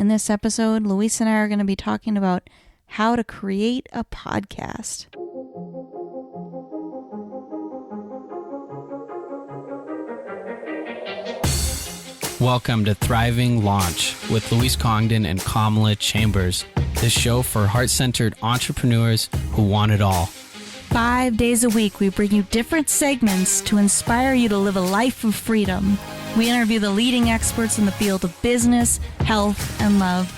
In this episode, Luis and I are going to be talking about how to create a podcast. Welcome to Thriving Launch with Luis Congdon and Kamala Chambers, this show for heart-centered entrepreneurs who want it all. 5 days a week, we bring you different segments to inspire you to live a life of freedom. We interview the leading experts in the field of business, health, and love.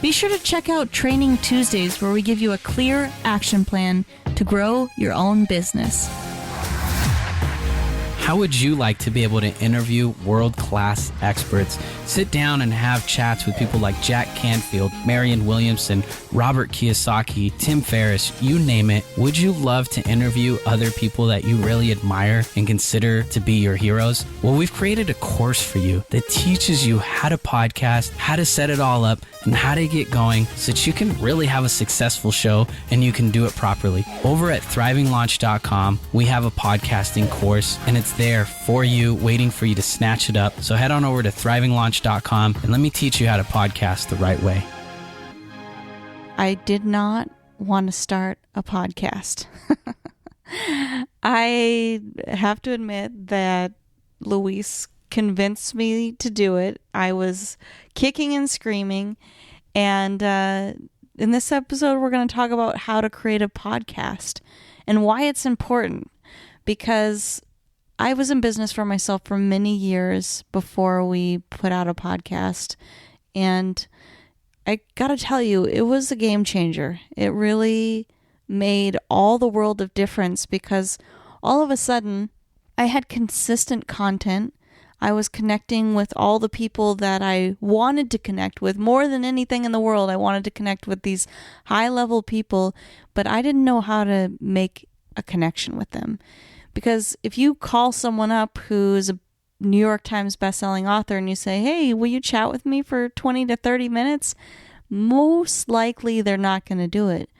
Be sure to check out Training Tuesdays, where we give you a clear action plan to grow your own business. How would you like to be able to interview world-class experts, sit down and have chats with people like Jack Canfield, Marianne Williamson, Robert Kiyosaki, Tim Ferriss, you name it? Would you love to interview other people that you really admire and consider to be your heroes? Well, we've created a course for you that teaches you how to podcast, how to set it all up, and how to get going so that you can really have a successful show and you can do it properly. Over at thrivinglaunch.com, we have a podcasting course, and it's there for you, waiting for you to snatch it up. So head on over to thrivinglaunch.com and let me teach you how to podcast the right way. I did not want to start a podcast. I have to admit that Luis convinced me to do it. I was kicking and screaming. And in this episode, we're going to talk about how to create a podcast and why it's important. Because I was in business for myself for many years before we put out a podcast. And I got to tell you, it was a game changer. It really made all the world of difference because all of a sudden I had consistent content. I was connecting with all the people that I wanted to connect with. More than anything in the world, I wanted to connect with these high-level people, but I didn't know how to make a connection with them. Because if you call someone up who's a New York Times bestselling author and you say, hey, will you chat with me for 20 to 30 minutes? Most likely they're not going to do it.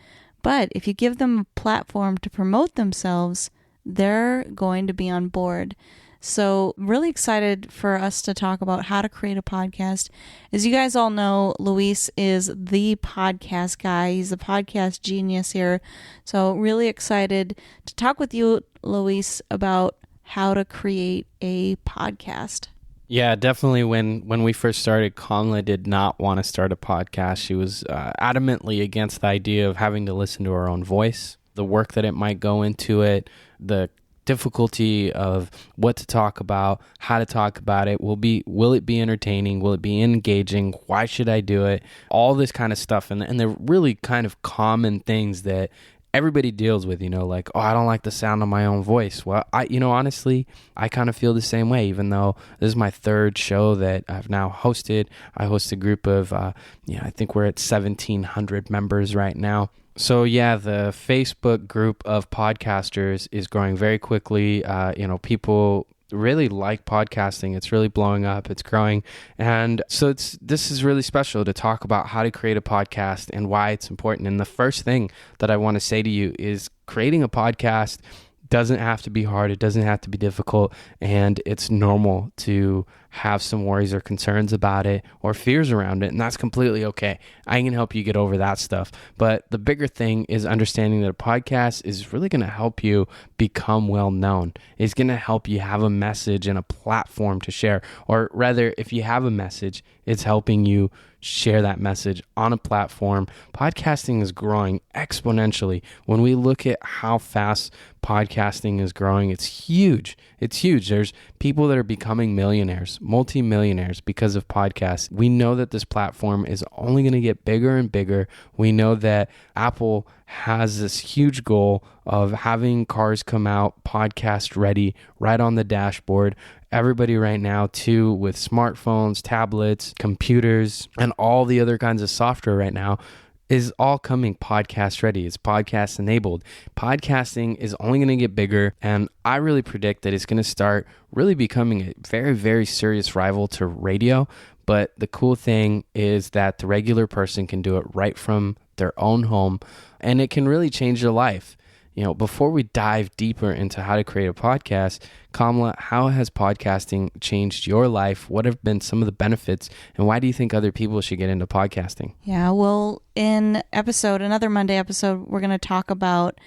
But if you give them a platform to promote themselves, they're going to be on board. So really excited for us to talk about how to create a podcast. As you guys all know, Luis is the podcast guy. He's a podcast genius here. So really excited to talk with you, Luis, about how to create a podcast. Yeah, definitely. When we first started, Kamala did not want to start a podcast. She was adamantly against the idea of having to listen to her own voice, the work that it might go into it, the difficulty of what to talk about, how to talk about it. Will it be entertaining? Will it be engaging? Why should I do it? All this kind of stuff. And they're really kind of common things that everybody deals with, like, oh, I don't like the sound of my own voice. Well, honestly, I kind of feel the same way, even though this is my third show that I've now hosted. I host a group of, I think we're at 1,700 members right now. So yeah, the Facebook group of podcasters is growing very quickly. People really like podcasting. It's really blowing up. It's growing. And so this is really special to talk about how to create a podcast and why it's important. And the first thing that I want to say to you is creating a podcast doesn't have to be hard. It doesn't have to be difficult. And it's normal to have some worries or concerns about it or fears around it. And that's completely okay. I can help you get over that stuff. But the bigger thing is understanding that a podcast is really going to help you become well known. It's going to help you have a message and a platform to share. Or rather, if you have a message, it's helping you share that message on a platform. Podcasting is growing exponentially. When we look at how fast podcasting is growing, it's huge. It's huge. There's people that are becoming millionaires, multi-millionaires because of podcasts. We know that this platform is only going to get bigger and bigger. We know that Apple has this huge goal of having cars come out podcast ready right on the dashboard. Everybody right now too, with smartphones, tablets, computers, and all the other kinds of software right now, is all coming podcast ready. It's podcast enabled. Podcasting is only going to get bigger, and I really predict that it's going to start really becoming a very, very serious rival to radio. But the cool thing is that the regular person can do it right from their own home, and it can really change their life. Before we dive deeper into how to create a podcast, Kamala, how has podcasting changed your life? What have been some of the benefits, and why do you think other people should get into podcasting? Yeah, well, in another Monday episode, we're going to talk about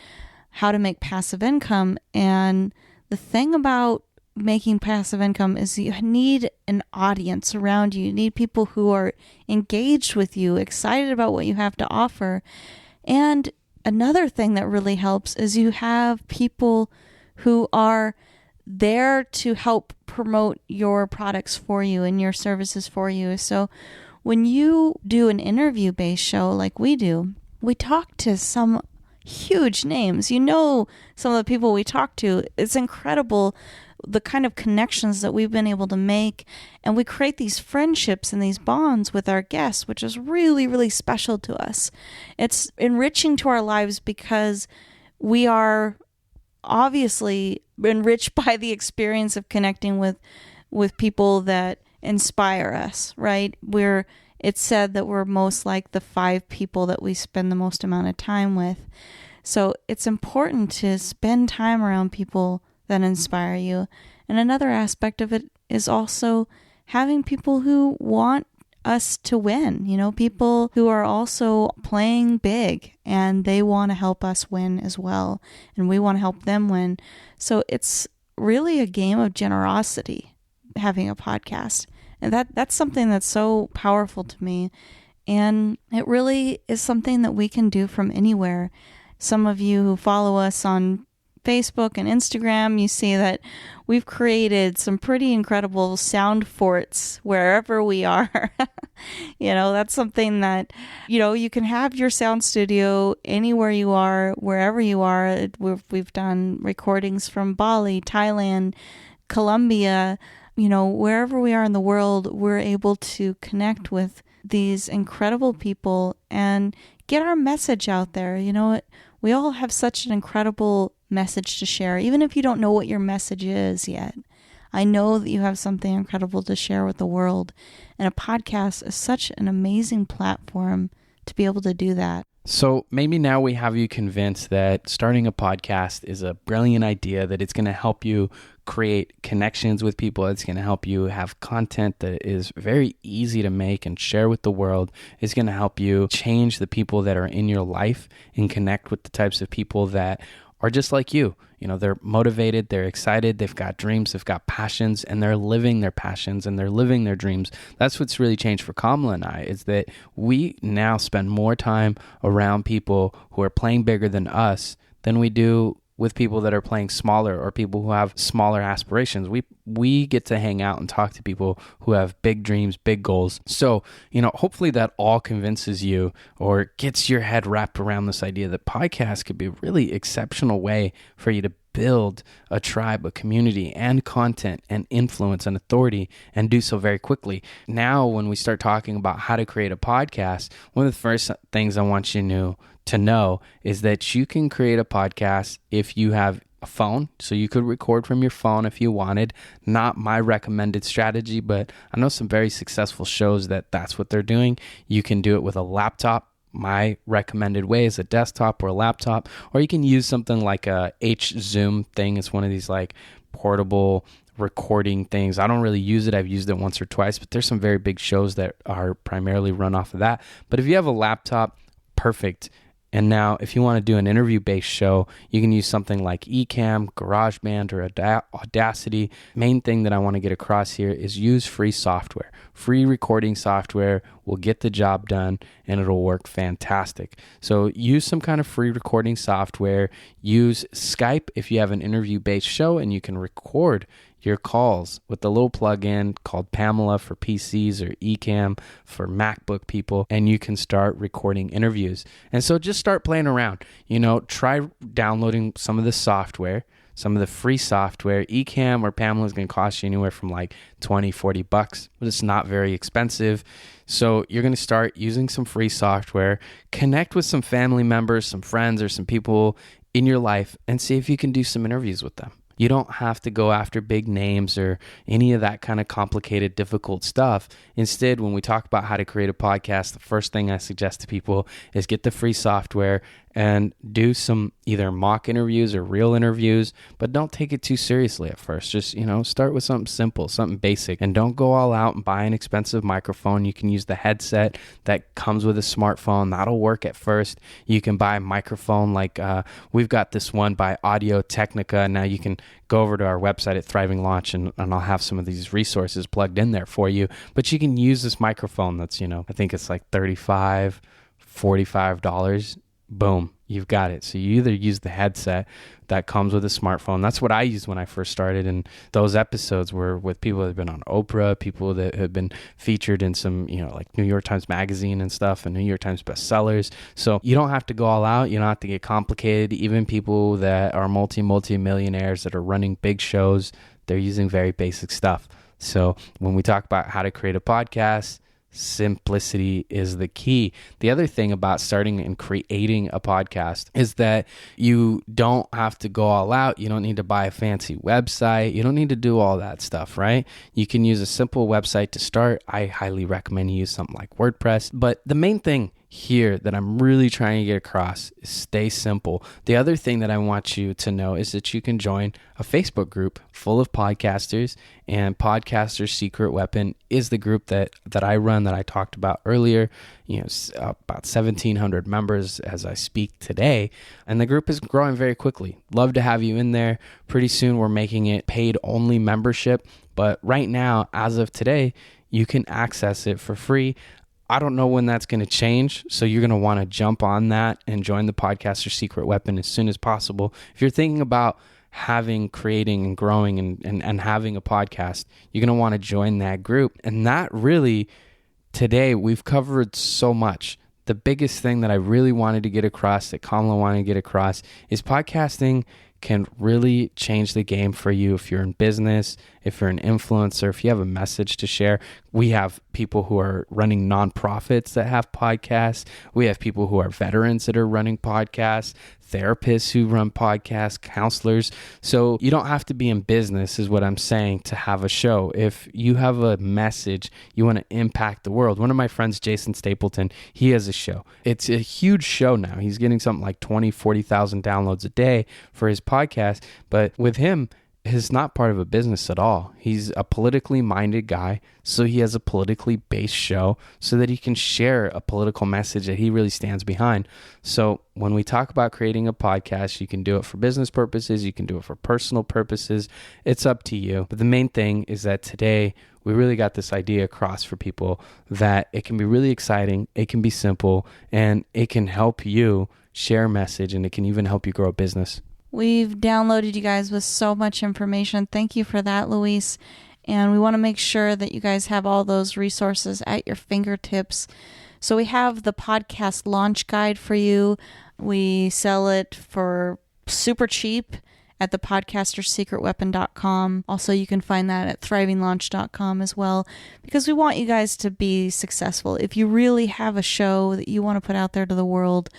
how to make passive income. And the thing about making passive income is you need an audience around you. You need people who are engaged with you, excited about what you have to offer. And another thing that really helps is you have people who are there to help promote your products for you and your services for you. So when you do an interview-based show like we do, we talk to some huge names. Some of the people we talk to. It's incredible the kind of connections that we've been able to make, and we create these friendships and these bonds with our guests, which is really, really special to us. It's enriching to our lives because we are obviously enriched by the experience of connecting with people that inspire us, right? It's said that we're most like the 5 people that we spend the most amount of time with. So it's important to spend time around people that inspire you. And another aspect of it is also having people who want us to win, people who are also playing big and they want to help us win as well. And we want to help them win. So it's really a game of generosity, having a podcast. And that's something that's so powerful to me. And it really is something that we can do from anywhere. Some of you who follow us on Facebook and Instagram, you see that we've created some pretty incredible sound forts wherever we are. That's something that, you can have your sound studio anywhere you are, wherever you are. We've done recordings from Bali, Thailand, Colombia, wherever we are in the world, we're able to connect with these incredible people and get our message out there. We all have such an incredible message to share, even if you don't know what your message is yet. I know that you have something incredible to share with the world, and a podcast is such an amazing platform to be able to do that. So maybe now we have you convinced that starting a podcast is a brilliant idea, that it's going to help you create connections with people. It's going to help you have content that is very easy to make and share with the world. It's going to help you change the people that are in your life and connect with the types of people that are just like you. They're motivated, they're excited, they've got dreams, they've got passions, and they're living their passions and they're living their dreams. That's what's really changed for Kamala and I, is that we now spend more time around people who are playing bigger than us than we do with people that are playing smaller or people who have smaller aspirations. We get to hang out and talk to people who have big dreams, big goals. So, hopefully that all convinces you or gets your head wrapped around this idea that podcasts could be a really exceptional way for you to build a tribe, a community, and content and influence and authority, and do so very quickly. Now, when we start talking about how to create a podcast, one of the first things I want you to know is that you can create a podcast if you have a phone. So you could record from your phone if you wanted. Not my recommended strategy, but I know some very successful shows that's what they're doing. You can do it with a laptop. My recommended way is a desktop or a laptop, or you can use something like a Zoom thing. It's one of these like portable recording things. I don't really use it. I've used it once or twice, but there's some very big shows that are primarily run off of that. But if you have a laptop, perfect. And now, if you want to do an interview-based show, you can use something like Ecamm, GarageBand, or Audacity. Main thing that I want to get across here is use free software. Free recording software will get the job done, and it'll work fantastic. So use some kind of free recording software. Use Skype if you have an interview-based show, and you can record your calls with the little plugin called Kamala for PCs or Ecamm for MacBook people, and you can start recording interviews. And so just start playing around. Try downloading some of the software, some of the free software. Ecamm or Pamela is going to cost you anywhere from like $20-$40, but it's not very expensive. So you're going to start using some free software, connect with some family members, some friends, or some people in your life, and see if you can do some interviews with them. You don't have to go after big names or any of that kind of complicated, difficult stuff. Instead, when we talk about how to create a podcast, the first thing I suggest to people is get the free software and do some either mock interviews or real interviews, but don't take it too seriously at first. Just, start with something simple, something basic, and don't go all out and buy an expensive microphone. You can use the headset that comes with a smartphone. That'll work at first. You can buy a microphone like we've got this one by Audio Technica. Now you can go over to our website at Thriving Launch and I'll have some of these resources plugged in there for you. But you can use this microphone that's, I think it's like $35, $45. Boom, you've got it. So you either use the headset that comes with a smartphone. That's what I used when I first started. And those episodes were with people that have been on Oprah, people that have been featured in some, like New York Times Magazine and stuff and New York Times bestsellers. So you don't have to go all out. You don't have to get complicated. Even people that are multi-millionaires that are running big shows, they're using very basic stuff. So when we talk about how to create a podcast, simplicity is the key. The other thing about starting and creating a podcast is that you don't have to go all out. You don't need to buy a fancy website. You don't need to do all that stuff, right? You can use a simple website to start. I highly recommend you use something like WordPress. But the main thing here that I'm really trying to get across is stay simple. The other thing that I want you to know is that you can join a Facebook group full of podcasters, and Podcaster's Secret Weapon is the group that I run that I talked about earlier. About 1,700 members as I speak today, and the group is growing very quickly. Love to have you in there. Pretty soon we're making it paid only membership, but right now, as of today, you can access it for free. I don't know when that's going to change, so you're going to want to jump on that and join the Podcaster Secret Weapon as soon as possible. If you're thinking about creating and growing and having a podcast, you're going to want to join that group. And that really, today, we've covered so much. The biggest thing that I really wanted to get across, that Kamala wanted to get across, is podcasting can really change the game for you if you're in business, if you're an influencer, if you have a message to share. We have people who are running nonprofits that have podcasts. We have people who are veterans that are running podcasts, therapists who run podcasts, counselors. So you don't have to be in business, is what I'm saying, to have a show. If you have a message, you want to impact the world. One of my friends, Jason Stapleton, he has a show. It's a huge show now. He's getting something like 20, 40,000 downloads a day for his podcast. But with him, it's not part of a business at all. He's a politically minded guy, so he has a politically based show so that he can share a political message that he really stands behind. So when we talk about creating a podcast, you can do it for business purposes, you can do it for personal purposes. It's up to you. But the main thing is that today we really got this idea across for people that it can be really exciting, it can be simple, and it can help you share a message, and it can even help you grow a business. We've downloaded you guys with so much information. Thank you for that, Luis. And we want to make sure that you guys have all those resources at your fingertips. So we have the podcast launch guide for you. We sell it for super cheap at the podcastersecretweapon.com. Also, you can find that at thrivinglaunch.com as well, because we want you guys to be successful. If you really have a show that you want to put out there to the world,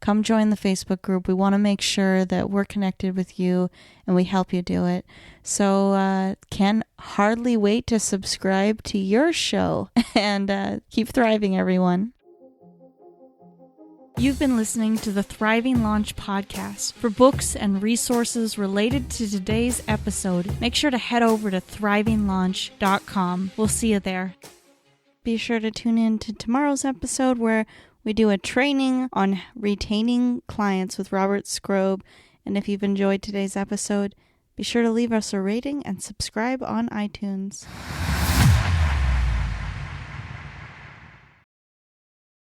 come join the Facebook group. We want to make sure that we're connected with you and we help you do it. So can hardly wait to subscribe to your show and keep thriving, everyone. You've been listening to the Thriving Launch podcast. For books and resources related to today's episode, make sure to head over to thrivinglaunch.com. We'll see you there. Be sure to tune in to tomorrow's episode where we do a training on retaining clients with Robert Scrobe. And if you've enjoyed today's episode, be sure to leave us a rating and subscribe on iTunes.